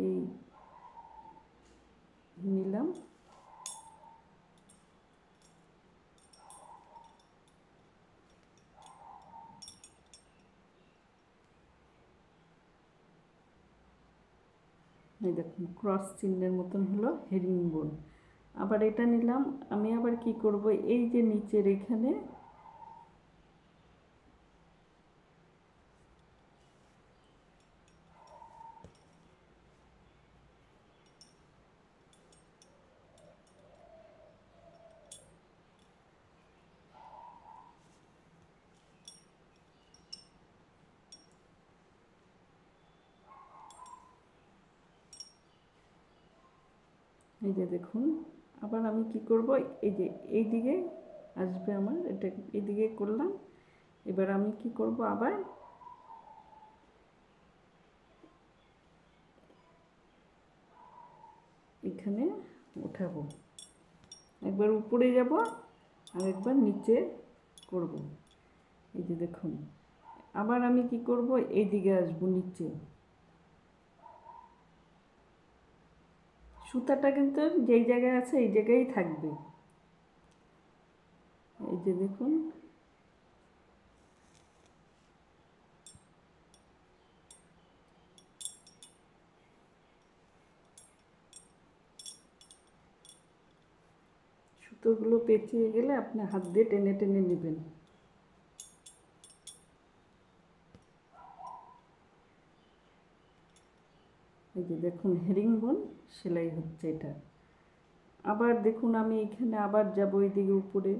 এই নিলাম। এই দেখুন ক্রস চিহ্নের মতন হলো হেরিং বোন। আবার এটা নিলাম। আমি আবার কি করব, এই যে নিচের এখানে এই যে দেখুন, আবার আমি কি করব, এই যে এই দিকে আসবে আমার, এটা এইদিকে করলাম। এবার আমি কি করব, আবার এখানে উঠাবো। একবার উপরে যাব আর একবার নিচে করব। এই যে দেখুন, আবার আমি কি করব, এই দিকে আসবো নিচে। সুতাটা কিন্তু যেই জায়গায় আছে এই জায়গায় থাকবে। এই যে দেখুন, সুতোগুলো পেঁচিয়ে গেলে আপনি হাত দিয়ে টেনে টেনে নেবেন। এই যে দেখুন হেরিং বোন সেলাই হচ্ছে এটা। আবার দেখুন আমি এখানে আবার যাব এইদিকে উপরে।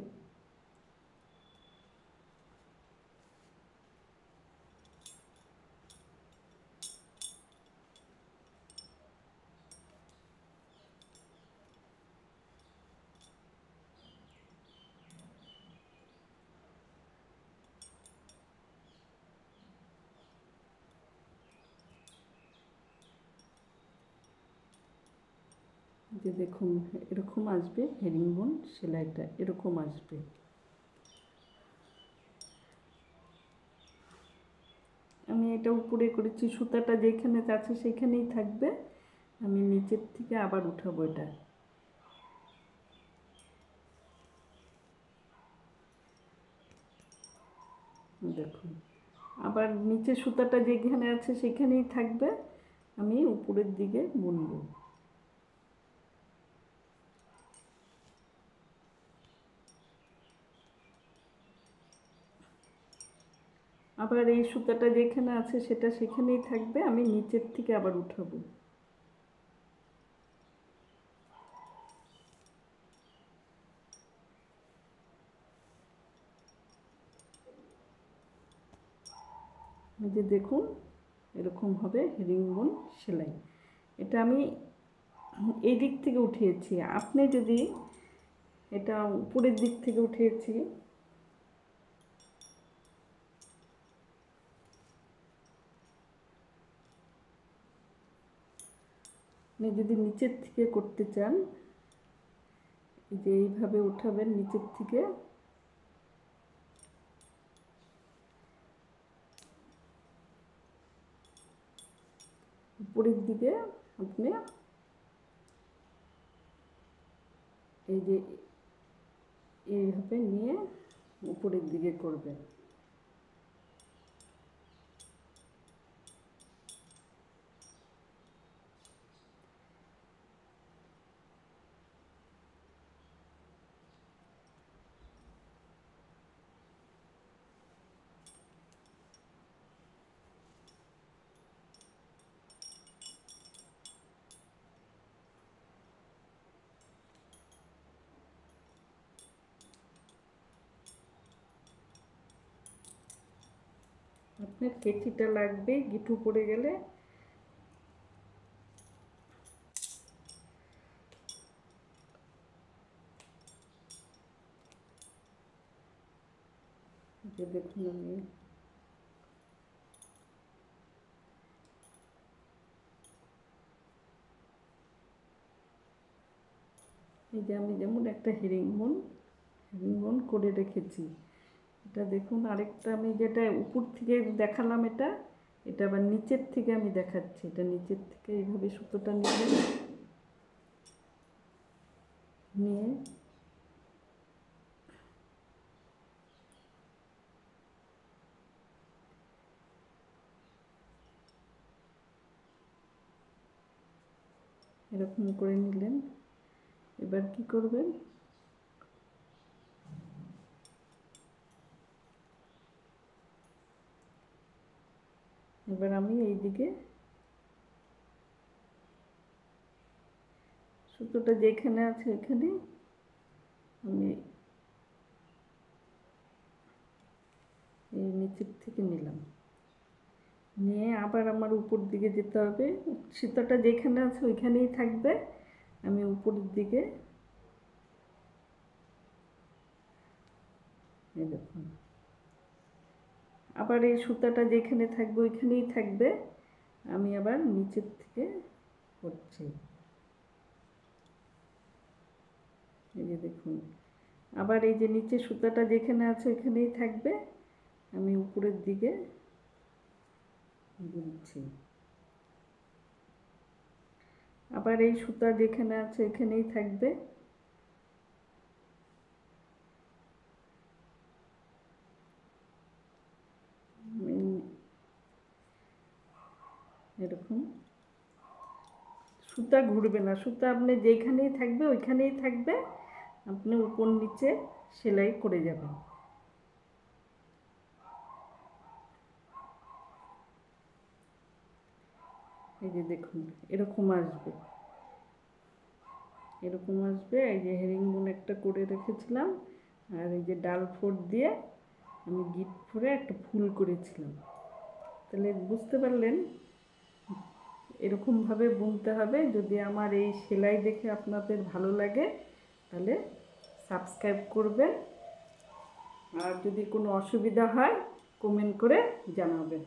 যে দেখুন এরকম আসবে হেরিং বোন সেলাইটা, এরকম আসবে। আমি এটা উপরে করেছি, সুতাটা যেখানে আছে সেখানেই থাকবে। আমি নিচের থেকে আবার উঠাবো এটা। দেখুন আবার নিচে সুতাটা যেখানে আছে সেখানেই থাকবে, আমি উপরের দিকে বুনবো। আবার এই সুতাটা যেখানে আছে সেটা সেখানেই থাকবে, আমি নিচের থেকে আবার উঠাবো। এই যে দেখুন এরকম হবে হেরিং বোন সেলাই। এটা আমি এই দিক থেকে উঠিয়েছি, আপনি যদি এটা উপরের দিক থেকে উঠিয়েছি, আপনি যদি নিচের থেকে করতে চান, এই যে এইভাবে উঠাবেন নিচের থেকে, উপরের দিকে আপনি এই যে এইভাবে নিয়ে উপরের দিকে করবেন। আপনার কেচিটা লাগবে, গিঁঠু পড়ে গেলে। দেখুন আমি এই যে আমি যেমন একটা হেরিং বোন করে রেখেছি। এটা দেখুন আরেকটা আমি যেটা উপর থেকে দেখালাম, এটা এটা আবার নিচের থেকে আমি দেখাচ্ছি, এটা নিচের থেকে এইভাবে সুতোটা নিয়ে এরকম করে নিলেন। এবার কি করবেন, এবার আমি এইদিকে সুতোটা যেখানে আছে এখানে আমি এই নিচের থেকে নিলাম, নিয়ে আবার আমার উপর দিকে যেতে হবে। সুতোটা যেখানে আছে ওইখানেই থাকবে, আমি উপরের দিকে এই দেখুন, আবার এই সুতাটা যেখানে থাকবে ওইখানেই থাকবে, আমি আবার নিচের থেকে করছি। এই যে দেখুন, আবার এই যে নিচে সুতাটা যেখানে আছে ওইখানেই থাকবে, আমি উপরের দিকে দিচ্ছি। আবার এই সুতা যেখানে আছে এখানেই থাকবে, এরকম সুতা ঘুরবে না, সুতা আপনি যেখানেই থাকবে ওইখানেই থাকবে, আপনি উপর নিচে সেলাই করে যাবেন। এই যে দেখুন এরকম আসবে, এরকম আসবে। এই যে হেরিংবোন একটা করে রেখেছিলাম, আর এই যে ডাল ফোড় দিয়ে আমি গিট ফোড়ে একটা ফুল করেছিলাম। তাহলে বুঝতে পারলেন এরকমভাবে বুনতে হবে। যদি আমার এই সেলাই দেখে আপনাদের ভালো লাগে তাহলে সাবস্ক্রাইব করবেন, আর যদি কোনো অসুবিধা হয় কমেন্ট করে জানাবেন।